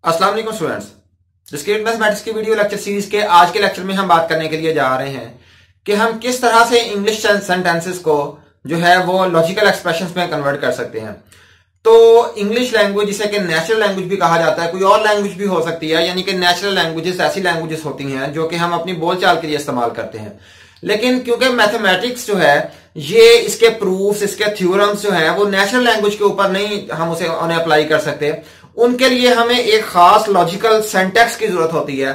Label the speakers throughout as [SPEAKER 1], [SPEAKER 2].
[SPEAKER 1] अस्सलाम वालेकुम students. Discrete mathematics की वीडियो लेक्चर सीरीज के आज के लेक्चर में हम बात करने के लिए जा रहे हैं कि हम किस तरह से इंग्लिश सेंटेंसेस को जो है वो लॉजिकल एक्सप्रेशंस में कन्वर्ट कर सकते हैं। तो इंग्लिश लैंग्वेज जिसे कि नेचुरल लैंग्वेज भी कहा जाता है, कोई और लैंग्वेज भी हो सकती है, यानी कि नेचुरल लैंग्वेजेस ऐसी लैंग्वेजेस होती हैं जो कि हम अपनी बोलचाल के लिए इस्तेमाल करते हैं। लेकिन क्योंकि मैथमेटिक्स जो है ये इसके प्रूफ्स, इसके थ्योरम्स जो है वो नेचुरल लैंग्वेज के ऊपर नहीं हम उन्हें अप्लाई कर सकते, उनके लिए हमें एक खास लॉजिकल सिंटैक्स की जरूरत होती है।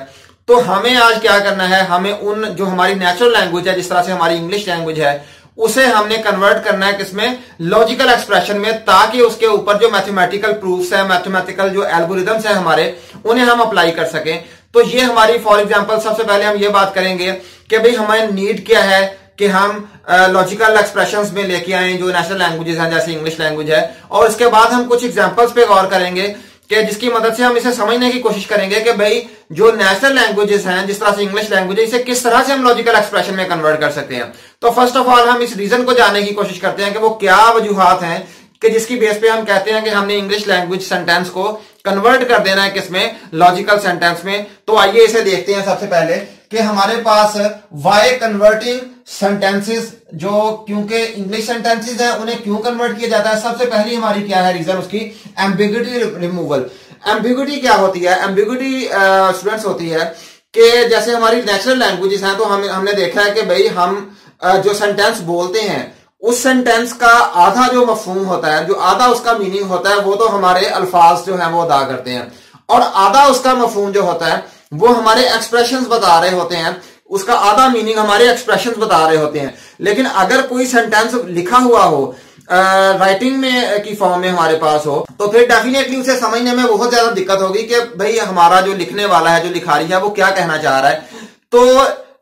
[SPEAKER 1] तो हमें आज क्या करना है, हमें उन जो हमारी नेचुरल लैंग्वेज है, जिस तरह से हमारी इंग्लिश लैंग्वेज है, उसे हमने कन्वर्ट करना है किसमें, लॉजिकल एक्सप्रेशन में, ताकि उसके ऊपर जो मैथमेटिकल प्रूफ्स है, मैथमेटिकल जो एल्गोरिदम्स है हमारे, उन्हें हम अप्लाई कर सकें। तो ये हमारी फॉर एग्जांपल सबसे पहले हम ये बात करेंगे कि भाई हमें नीड क्या है कि हम लॉजिकल एक्सप्रेशंस में लेके आए जो नेशनल लैंग्वेजेस हैं जैसे इंग्लिश लैंग्वेज है, और इसके बाद हम कुछ एग्जांपल्स पे गौर करेंगे कि जिसकी मदद से हम इसे समझने की कोशिश करेंगे कि भाई जो नेशनल लैंग्वेजेस हैं, जिस तरह से इंग्लिश लैंग्वेज है, इसे किस तरह से हम लॉजिकल एक्सप्रेशन में कन्वर्ट कर सकते हैं। तो फर्स्ट ऑफ ऑल हम इस रीजन को जानने की कोशिश करते हैं कि वो क्या वजूहात हैं कि जिसकी बेस पे हम कहते हैं कि हमने इंग्लिश लैंग्वेज सेंटेंस को कन्वर्ट कर देना है किसमें, लॉजिकल सेंटेंस में। तो आइए इसे देखते हैं। सबसे पहले कि हमारे पास वाई कन्वर्टिंग सेंटेंसेस, जो क्योंकि इंग्लिश सेंटेंसेस हैं उन्हें क्यों कन्वर्ट किया जाता है। सबसे पहली हमारी क्या है रीजन, उसकी एम्बिग्युइटी रिमूवल। एम्बिग्युइटी क्या होती है? एम्बिग्युइटी स्टूडेंट्स होती है कि जैसे हमारी नेचुरल लैंग्वेजेस हैं तो हमने देखा है कि भाई हम जो सेंटेंस बोलते हैं उस सेंटेंस का आधा जो मफहूम होता है, जो आधा उसका मीनिंग होता है, वो तो हमारे अल्फाज जो है वो अदा करते हैं, और आधा उसका मफहूम जो होता है वो हमारे एक्सप्रेशंस बता रहे होते हैं, उसका आधा मीनिंग हमारे एक्सप्रेशंस बता रहे होते हैं। लेकिन अगर कोई सेंटेंस लिखा हुआ हो, राइटिंग में की फॉर्म में हमारे पास हो, तो फिर डेफिनेटली उसे समझने में बहुत ज्यादा दिक्कत होगी कि भाई हमारा जो लिखने वाला है, जो लिखारी है, वो क्या कहना चाह रहा है। तो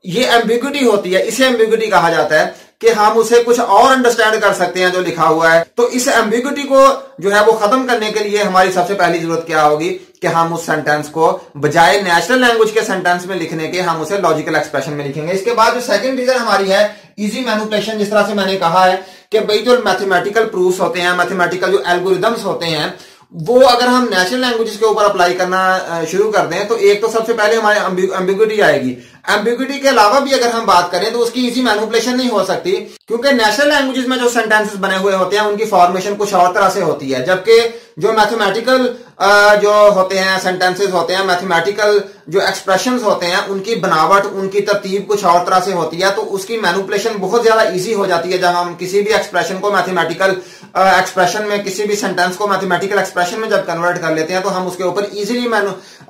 [SPEAKER 1] ये एम्बिग्युइटी होती है, इसे एम्बिग्युइटी कहा जाता है कि हम उसे कुछ और अंडरस्टैंड कर सकते हैं जो लिखा हुआ है। तो इस एम्बिग्युइटी को जो है वो खत्म करने के लिए हमारी सबसे पहली जरूरत क्या होगी कि हम उस सेंटेंस को बजाय नेचुरल लैंग्वेज के सेंटेंस में लिखने के हम उसे लॉजिकल एक्सप्रेशन में लिखेंगे। इसके बाद जो सेकंड रीजन हमारी है इजी मैनिपुलेशन। जिस तरह से मैंने कहा है कि भाई जो मैथमेटिकल प्रूफ्स होते हैं, मैथमेटिकल जो एल्गोरिदम्स होते हैं, वो अगर हम नेचुरल लैंग्वेजेस के ऊपर अप्लाई करना शुरू कर दें तो एक तो सबसे पहले हमारे एम्बिग्युइटी आएगी। एम्बिग्युइटी के अलावा भी अगर हम बात करें तो उसकी इजी मैनिपुलेशन नहीं हो सकती, क्योंकि नेचुरल लैंग्वेजेस में जो सेंटेंसेस बने हुए होते हैं उनकी फॉर्मेशन कुछ और तरह से होती है, जबकि जो मैथमेटिकल जो होते हैं सेंटेंसेस होते हैं, मैथमेटिकल जो एक्सप्रेशंस होते हैं, उनकी बनावट, उनकी तरतीब कुछ और तरह से होती है। तो उसकी मैनिपुलेशन बहुत ज्यादा इजी हो जाती है जब हम किसी भी एक्सप्रेशन को मैथमेटिकल एक्सप्रेशन में, किसी भी सेंटेंस को मैथमेटिकल एक्सप्रेशन में जब कन्वर्ट कर लेते हैं तो हम उसके ऊपर इजीली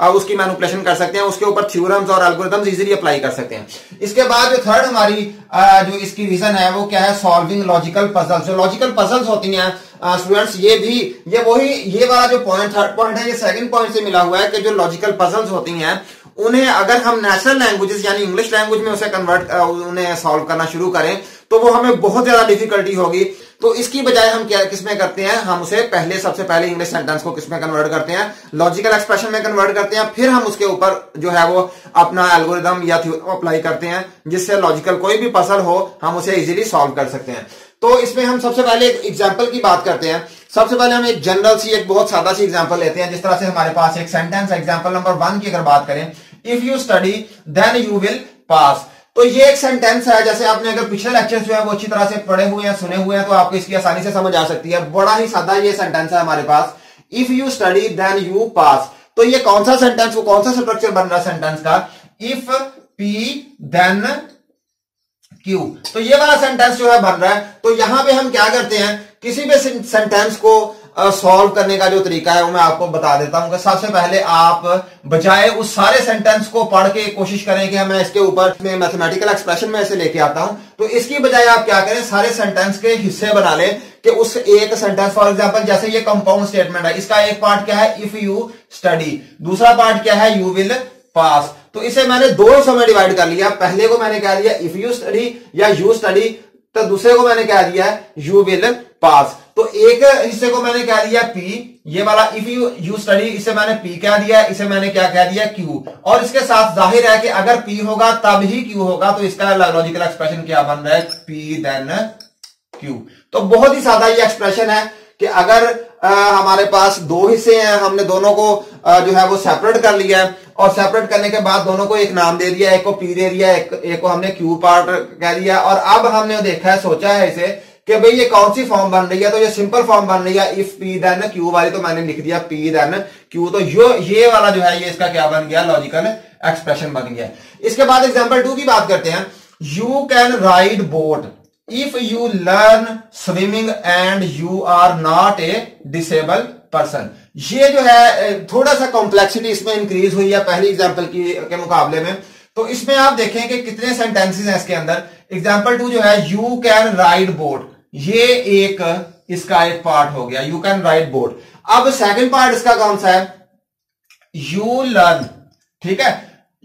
[SPEAKER 1] उसकी मैनिपुलेशन कर सकते हैं, उसके ऊपर थ्योरम्स और एल्गोरिथम्स इजीली अप्लाई कर सकते हैं। इसके बाद जो थर्ड हमारी जो इसकी रीजन है वो क्या है, सॉल्विंग लॉजिकल पजल्स। जो लॉजिकल पजल्स होती हैं स्टूडेंट्स, ये वाला जो पॉइंट, थर्ड पॉइंट है, ये सेकंड पॉइंट से मिला हुआ है कि जो लॉजिकल पजल्स होती हैं उन्हें अगर हम नेचुरल लैंग्वेजेस यानी इंग्लिश लैंग्वेज में उसे उन्हें सॉल्व करना शुरू करें तो वो हमें बहुत ज्यादा डिफिकल्टी होगी। तो इसकी बजाय हम क्या किसमें करते हैं, हम उसे सबसे पहले इंग्लिश सेंटेंस को किसमें कन्वर्ट करते हैं, लॉजिकल एक्सप्रेशन में कन्वर्ट करते हैं। फिर हम उसके ऊपर जो है वो अपना एल्गोरिदम या थ्योरम अप्लाई करते हैं, जिससे लॉजिकल कोई भी पजल हो हम उसे इजीली सॉल्व कर सकते हैं। तो इसमें हम सबसे पहले एक एग्जाम्पल की बात करते हैं। सबसे पहले हम एक जनरल सी, एक बहुत सादा सी एग्जाम्पल लेते हैं। जिस तरह से हमारे पास एक सेंटेंस, एग्जाम्पल नंबर 1 की अगर बात करें, if you study then you will pass. तो ये एक सेंटेंस है, जैसे आपने अगर पिछले लेक्चर जो है वो अच्छी तरह से पढ़े हुए हैं, सुने हुए हैं, तो आपको इसकी आसानी से समझ आ सकती है। बड़ा ही सादा ये सेंटेंस है हमारे पास, if you study then you pass. तो ये कौन सा सेंटेंस, वो कौन सा स्ट्रक्चर बन रहा है सेंटेंस का, इफ पी देन क्यू। तो ये वाला सेंटेंस जो है बन रहा है। तो यहां पे हम क्या करते हैं, किसी भी सेंटेंस को सॉल्व करने का जो तरीका है वो मैं आपको बता देता हूं। सबसे पहले आप बजाय उस सारे सेंटेंस को पढ़ के कोशिश करें कि मैं इसके ऊपर मैथमेटिकल एक्सप्रेशन में ऐसे लेके आता हूं, तो इसकी बजाय आप क्या करें, सारे सेंटेंस के हिस्से बना लें कि उस एक सेंटेंस, फॉर एग्जांपल जैसे ये कंपाउंड स्टेटमेंट है, इसका एक पार्ट क्या है, इफ यू स्टडी, दूसरा पार्ट क्या है, यू विल पास। तो इसे मैंने दो हिस्सों में डिवाइड कर लिया। पहले को मैंने कह दिया इफ यू स्टडी या यू स्टडी, तो दूसरे को मैंने कह दिया यू विल पास। तो एक हिस्से को मैंने कह दिया पी, ये वाला इफ यू स्टडी, इसे मैंने पी कह दिया, इसे मैंने क्या कह दिया, क्यू। और इसके साथ जाहिर है कि अगर पी होगा तब ही क्यू होगा, तो इसका लॉजिकल एक्सप्रेशन क्या बन रहा है, पी देन क्यू। तो बहुत ही सादा ये एक्सप्रेशन है कि अगर हमारे पास दो हिस्से हैं, हमने दोनों को जो है वो सेपरेट कर लिया है और सेपरेट करने के बाद दोनों को एक नाम दे दिया, एक को पी दे दिया, एक को हमने क्यू पार्ट कह दिया। और अब हमने देखा है, सोचा है इसे कि भाई ये कौन सी फॉर्म बन रही है, तो ये सिंपल फॉर्म बन रही है इफ पी देन क्यू वाली, तो मैंने लिख दिया पी देन क्यू। तो ये वाला जो है ये इसका क्या बन गया, लॉजिकल एक्सप्रेशन बन गया। इसके बाद एग्जांपल 2 की बात करते हैं। You can ride boat if you learn swimming and you are not a disable person. ये जो है थोड़ा सा कॉम्प्लेक्सिटी इसमें इंक्रीज हुई है पहली एग्जांपल के मुकाबले में। तो इसमें आप देखें कि कितने सेंटेंसेस हैं इसके अंदर। एग्जांपल 2 जो है यू कैन राइड बोट, ये एक इसका एक पार्ट हो गया, यू कैन राइड बोट। अब सेकंड पार्ट इसका कौन सा है, यू लर्न, ठीक है,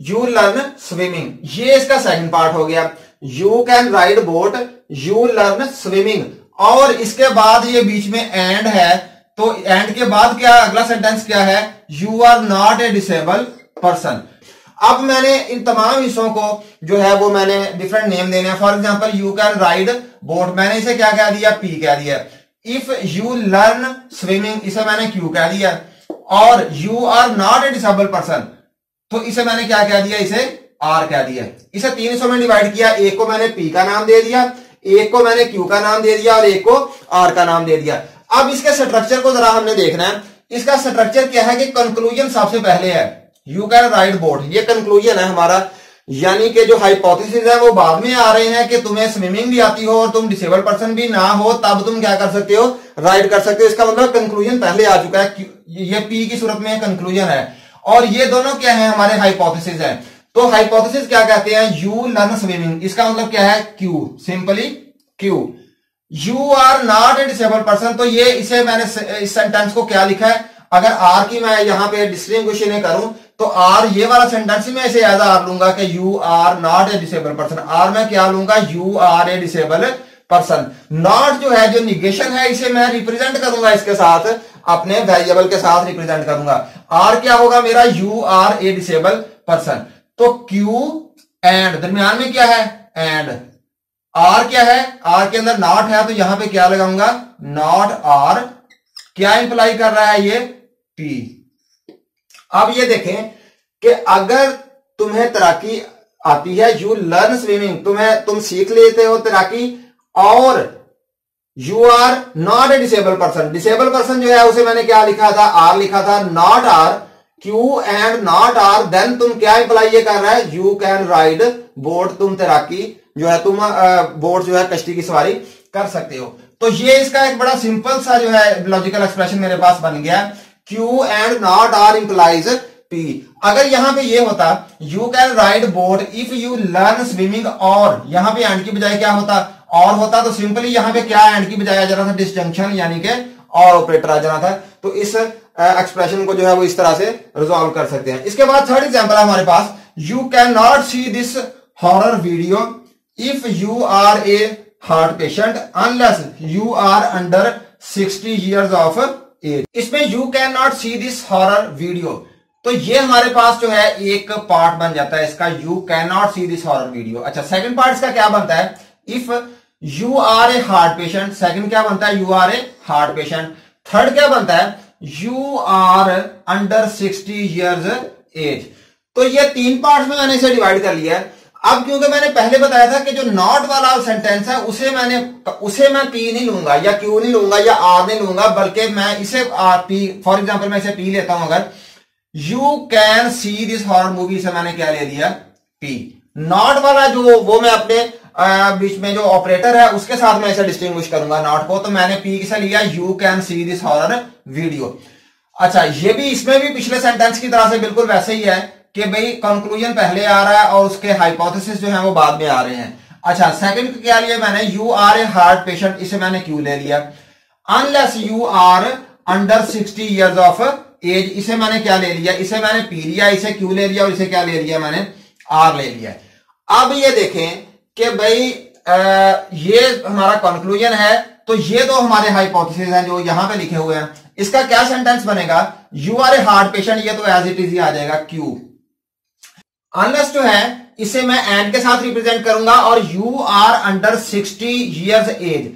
[SPEAKER 1] यू लर्न स्विमिंग, ये इसका सेकंड पार्ट हो गया। You can ride boat, you learn swimming, और इसके बाद ये बीच में एंड है, तो एंड के बाद क्या अगला सेंटेंस क्या है, you are not a disable person. अब मैंने इन तमाम हिस्सों को जो है वो मैंने डिफरेंट नेम देने हैं। For example you can ride boat, मैंने इसे क्या कह दिया, पी कह दिया। इफ यू लर्न स्विमिंग, इसे मैंने क्यू कह दिया। और you are not a disable person, तो इसे मैंने क्या कह दिया, इसे आर कह दिया। इसे 3 हिस्सों में डिवाइड किया, एक को मैंने पी का नाम दे दिया, एक को मैंने क्यू का नाम दे दिया और एक को आर का नाम दे दिया। अब इसके स्ट्रक्चर को जरा हमने देखना है। इसका स्ट्रक्चर क्या है कि कंक्लूजन सबसे पहले है, यू कैन राइड बोट, ये कंक्लूजन है हमारा, यानी कि जो हाइपोथेसिस है वो बाद में आ रहे हैं कि तुम्हें स्विमिंग भी आती हो और तुम डिसेबल पर्सन भी ना हो, तब तुम क्या कर सकते हो, राइड कर सकते हो। इसका मतलब कंक्लूजन पहले आ चुका है, ये पी की सूरत में कंक्लूजन है। और ये दोनों क्या है, हमारे हाइपोथेसिस है। तो हाइपोथेसिस क्या कहते हैं, यू लर्न स्विमिंग, इसका मतलब क्या है, Q, simply Q. You are not a disable person, तो ये इसे मैंने इस सेंटेंस को क्या लिखा है, अगर आर की मैं यहां पे डिस्टिंग्विश करूं तो आर ये वाला सेंटेंस ही मैं इसे एज आर लूंगा कि you are not a disable person. R मैं क्या लूंगा, you are a disable person. Not जो है, जो निगेशन है, इसे मैं रिप्रेजेंट करूंगा इसके साथ, अपने वेरिएबल के साथ रिप्रेजेंट करूंगा। आर क्या होगा मेरा, you are a disable person. तो क्यू एंड, दरमियान में क्या है, एंड। आर क्या है, आर के अंदर नॉट है, तो यहां पे क्या लगाऊंगा, नॉट आर। क्या इंप्लाई कर रहा है ये, पी। अब ये देखें कि अगर तुम्हें तैराकी आती है, यू लर्न स्विमिंग, तुम सीख लेते हो तैराकी, और you are not a disable person. Disable person जो है उसे मैंने क्या लिखा था, आर लिखा था, not R, Q and not R, then तुम क्या इंप्लाई ये कर रहा है, यू कैन राइड बोट, तुम तैराकी जो है, तुम बोट जो है कश्ती की सवारी कर सकते हो। तो ये इसका एक बड़ा सिंपल सा जो है लॉजिकल एक्सप्रेशन मेरे पास बन गया, Q and not R implies P. अगर यहां पे ये होता, you can ride boat if you learn swimming, और यहां पे एंड की बजाय क्या होता, और होता, तो सिंपली यहां पे क्या एंड की बजाय आ जाना था, डिसजंक्शन, यानी कि और ऑपरेटर आ जाना था। तो इस एक्सप्रेशन को जो है वो इस तरह से रिजॉल्व कर सकते हैं। इसके बाद थर्ड एग्जांपल है हमारे पास, you can not see this horror video if you are a heart patient unless you are under 60 years of age. इसमें you can not see this horror video, तो ये हमारे पास जो है एक पार्ट बन जाता है इसका, you can not see this horror video. अच्छा, सेकंड पार्ट इसका क्या बनता है, if you are a heart patient, second क्या बनता है, you are a heart patient. Third क्या बनता है, you are under 60 years age. तो ये 3 पार्ट में मैंने इसे डिवाइड कर लिया है। अब क्योंकि मैंने पहले बताया था कि जो नॉट वाला सेंटेंस है उसे मैं पी नहीं लूंगा या क्यू नहीं लूंगा या आर नहीं लूंगा, बल्कि मैं इसे पी, फॉर एग्जांपल मैं इसे पी लेता हूं। अगर you can see this horror movie, से मैंने क्या ले लिया, पी। नॉट वाला जो वो मैं अपने बीच में जो ऑपरेटर है उसके साथ मैं इसे डिस्टिंग्विश करूंगा नॉट को, तो मैंने पी किसे लिया, you can see this horror video. अच्छा, ये भी इसमें भी पिछले सेंटेंस की तरह से बिल्कुल वैसे ही है कि भाई कंक्लूजन पहले आ रहा है और उसके हाइपोथेसिस जो है वो बाद में आ रहे हैं। अच्छा, सेकंड क्या लिया मैंने, you are a heart patient, इसे मैंने क्यू ले लिया। Unless you are under 60 years of age, इसे मैंने क्या ले लिया, इसे मैंने पी लिया, इसे क्यू ले लिया और इसे क्या ले लिया, मैंने आर ले लिया। अब ये देखें कि भाई ये हमारा कंक्लूजन है, तो ये दो हमारे हाइपोथेसिस हैं जो यहां पे लिखे हुए हैं। इसका क्या सेंटेंस बनेगा, you are a heart patient, ये तो एज इट इज ही आ जाएगा क्यू। अनलेस जो है इसे मैं एंड के साथ रिप्रेजेंट करूंगा, और you are under 60 years age,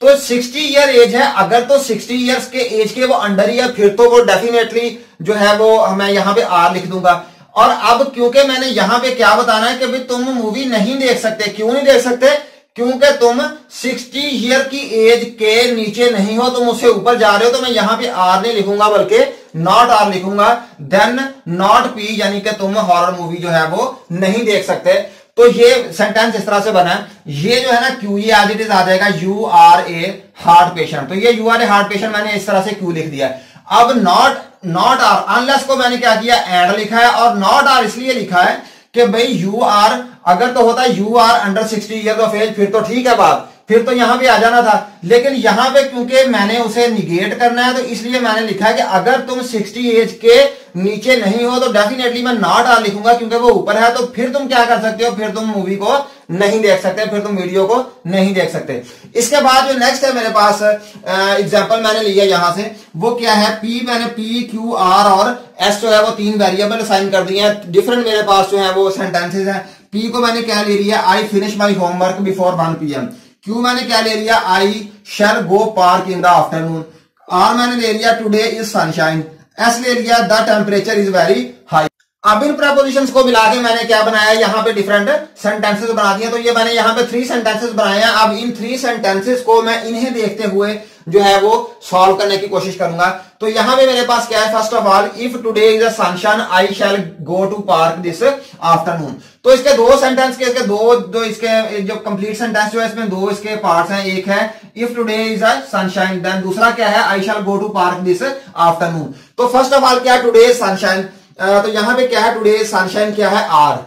[SPEAKER 1] तो 60 ईयर एज है, अगर तो 60 ईयर्स के एज के वो अंडर ही है, फिर तो वो डेफिनेटली जो है वो मैं यहां पे आर लिख दूंगा। और अब क्योंकि मैंने यहां पे क्या बताना है कि भाई तुम मूवी नहीं देख सकते, क्यों नहीं देख सकते, क्योंकि तुम 60 ईयर की एज के नीचे नहीं हो, तुम उससे ऊपर जा रहे हो, तो मैं यहां पे आर नहीं लिखूंगा बल्कि नॉट आर लिखूंगा, देन नॉट पी, यानी कि तुम हॉरर मूवी जो है वो नहीं देख सकते। तो ये सेंटेंस इस तरह से बना है, ये जो है ना क्यू, ये एज इट इज आ जाएगा you are a heart patient, तो ये you are a heart patient मैंने इस तरह से क्यू लिख दिया। अब नॉट आर, अनलेस को मैंने क्या किया, एंड लिखा है, और नॉट आर इसलिए लिखा है कि भाई यू आर, अगर तो होता you are under 60 year of age, फिर तो ठीक है बात, फिर तो यहां पे आ जाना था, लेकिन यहां पे क्योंकि मैंने उसे निगेट करना है, तो इसलिए मैंने लिखा है कि अगर तुम 60 एज के नीचे नहीं हो तो डेफिनेटली मैं नॉट आर लिखूंगा, क्योंकि वो ऊपर है, तो फिर तुम क्या कर सकते हो, फिर तुम मूवी को नहीं देख सकते, फिर तुम वीडियो को नहीं देख सकते। इसके बाद जो नेक्स्ट है मेरे पास एग्जांपल मैंने लिया यहां से, वो क्या है, पी, मैंने पी क्यू आर और एस जो है वो 3 वेरिएबल असाइन कर दिए हैं, डिफरेंट मेरे पास जो है वो सेंटेंसेज है। पी को मैंने क्या ले लिया, I finish my homework before 1 PM। Q मैंने क्या ले लिया, I shall go park in the afternoon. R मैंने ले लिया टुडे इज सनशाइन। एस ले लिया the temperature is very high. अब इन प्रपोजिशंस को मिला के मैंने क्या बनाया, यहाँ पे डिफरेंट सेंटेंसेस बना दिए। तो ये मैंने यहाँ पे 3 सेंटेंसेस बनाए हैं। अब इन 3 सेंटेंसेस को मैं इन्हें देखते हुए जो है वो सॉल्व करने की कोशिश करूंगा। तो यहां पे मेरे पास क्या है, first of all, if today is a sunshine I shall go to park this afternoon. तो इसके 2 सेंटेंस के, इसके दो इसके जो कंप्लीट सेंटेंस जो है इसमें 2 इसके पार्ट्स हैं। एक है if today is a sunshine, then दूसरा क्या है, I shall go to park this afternoon. तो फर्स्ट ऑफ ऑल क्या है, टुडे इज सनशाइन। तो यहां पे क्या है, टुडे इज सनशाइन क्या है, आर।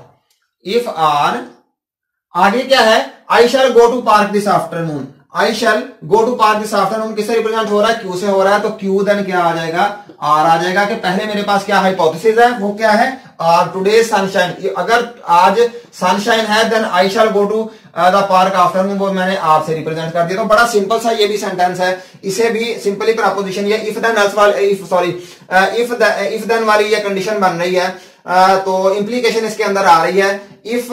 [SPEAKER 1] इफ आर, आगे क्या है, I shall go to park this afternoon. I shall go to park this afternoon किससे रिप्रेजेंट हो रहा है, क्यू से हो रहा है। तो क्यू देन क्या आ जाएगा, आर आ जाएगा। कि पहले मेरे पास क्या हाइपोथेसिस है, वो क्या है, आर, टुडे सनशाइन। अगर आज सनशाइन है then I shall go to the park afternoon, वो मैंने आर से रिप्रेजेंट कर दिया। तो बड़ा सिंपल सा ये भी सेंटेंस है, इसे भी सिंपली प्रपोजिशन या इफ देन एल्स वाली, इफ देन वाली ये कंडीशन बन रही है। तो इंप्लीकेशन इसके अंदर आ रही है, इफ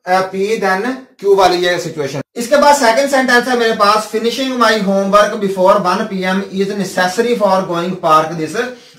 [SPEAKER 1] पी देन क्यू वाली ये सिचुएशन। इसके बाद सेकंड सेंटेंस है मेरे पास, finishing my homework before 1 PM is necessary for going park this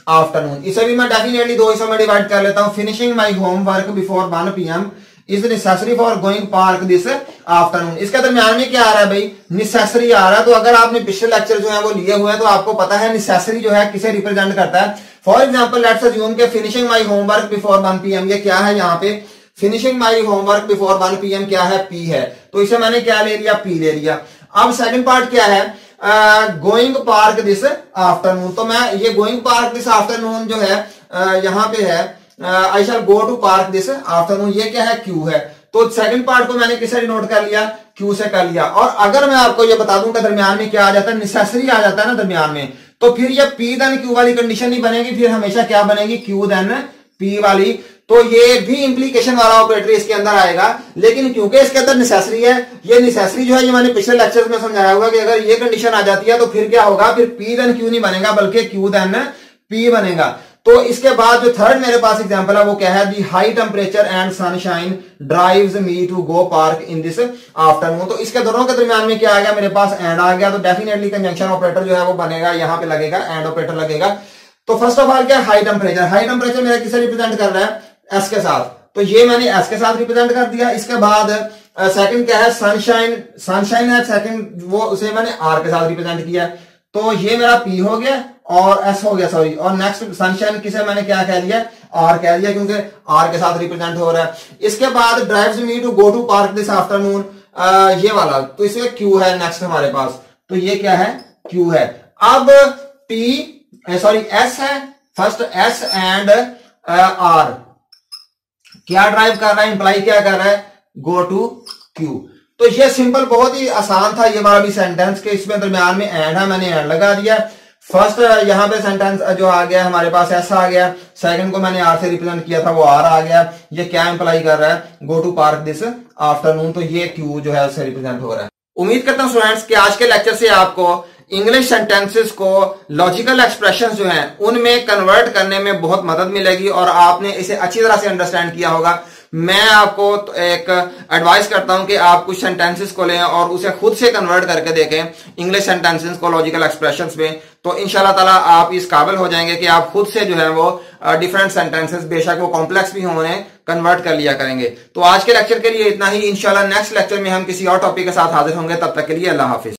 [SPEAKER 1] afternoon. इसे भी मैं डेफिनेटली 2 हिस्सों में डिवाइड कर लेता हूं। Finishing my homework before 1 PM is necessary for going park this afternoon. इसके दरमियान में क्या आ रहा है भाई, नेसेसरी आ रहा है। तो अगर आपने पिछले लेक्चर जो है वो लिए हुए हैं तो आपको पता है नेसेसरी जो है किसे रिप्रेजेंट करता है। फॉर एग्जाम्पल लेट्स अज्यूम के finishing my homework before 1 PM, ये क्या है, यहाँ पे finishing my homework before 1 PM क्या है, पी है। तो इसे मैंने क्या ले लिया, पी ले लिया। अब सेकंड पार्ट क्या है, गोइंग पार्क दिस आफ्टरनून। तो मैं ये गोइंग पार्क दिस आफ्टरनून जो है यहाँ पे है, I shall go to park this afternoon, ये क्या है, क्यू है। तो सेकंड पार्ट को मैंने किसे डिनोट कर लिया, क्यू से कर लिया। और अगर मैं आपको ये बता दूं कि दरमियान में क्या आ जाता है, नेसेसरी आ जाता है ना दरमियान में, तो फिर ये पी देन क्यू वाली कंडीशन नहीं बनेगी, फिर हमेशा क्या बनेगी, क्यू देन पी वाली। तो ये भी इंप्लीकेशन वाला ऑपरेटर इसके अंदर आएगा। लेकिन क्योंकि इसके अंदर नेसेसरी है, ये नेसेसरी जो है ये मैंने पिछले लेक्चर्स में समझाया हुआ कि अगर ये कंडीशन आ जाती है तो फिर क्या होगा, फिर पी देन क्यू नहीं बनेगा बल्कि क्यू देन पी बनेगा। तो इसके बाद जो थर्ड मेरे पास एग्जांपल है वो क्या है, the high temperature and sunshine drives me to go park in this afternoon. तो इसके दोनों के दरमियान में क्या आ गया, मेरे पास एंड आ गया। तो डेफिनेटली कंजंक्शन ऑपरेटर जो है वो बनेगा, यहाँ पे लगेगा, एंड ऑपरेटर लगेगा। तो फर्स्ट ऑफ ऑल क्या, हाई टेम्परेचर। हाई टेम्परेचर मेरा किसे रिप्रेजेंट कर रहा है, एस के साथ। तो ये मैंने एस के साथ रिप्रेजेंट कर दिया। इसके बाद सेकंड क्या है, सनशाइन। सनशाइन है सेकंड, वो उसे मैंने आर के साथ रिप्रेजेंट किया। तो ये मेरा पी हो गया और एस हो गया, सॉरी। और नेक्स्ट सनशाइन किसे मैंने क्या कह दिया, आर कह दिया, क्योंकि आर के साथ रिप्रेजेंट हो रहा है। इसके बाद drives me to go to park this afternoon, ये वाला, तो इसमें क्यू है नेक्स्ट हमारे पास। तो ये क्या है, क्यू है। अब पी सॉरी एस है, फर्स्ट एस एंड आर क्या ड्राइव कर रहा है, इंप्लाई क्या कर रहा है, गो टू क्यू। तो ये सिंपल, बहुत ही आसान था ये वाला भी सेंटेंस के, इसमें दरमियान में एंड है, मैंने एंड लगा दिया। फर्स्ट यहाँ पे सेंटेंस जो आ गया हमारे पास एस आ गया, सेकंड को मैंने आर से रिप्रेजेंट किया था, वो आर आ गया। ये क्या इंप्लाई कर रहा है, go to park this afternoon. तो ये क्यू जो है उससे रिप्रेजेंट हो रहा है। उम्मीद करता हूं स्टूडेंट्स कि आज के लेक्चर से आपको इंग्लिश सेंटेंसेस को लॉजिकल एक्सप्रेशंस जो हैं उनमें कन्वर्ट करने में बहुत मदद मिलेगी और आपने इसे अच्छी तरह से अंडरस्टैंड किया होगा। मैं आपको एक एडवाइस करता हूं कि आप कुछ सेंटेंसेस को लें और उसे खुद से कन्वर्ट करके देखें इंग्लिश सेंटेंसेस को लॉजिकल एक्सप्रेशंस में, तो इंशाल्लाह ताला आप इस काबिल हो जाएंगे कि आप खुद से जो है वो डिफरेंट सेंटेंसेस, बेशक वो कॉम्प्लेक्स भी हों, उन्हें कन्वर्ट कर लिया करेंगे। तो आज के लेक्चर के लिए इतना ही। इंशाल्लाह नेक्स्ट लेक्चर में हम किसी और टॉपिक के साथ हाजिर होंगे। तब तक के लिए अल्लाह हाफिज।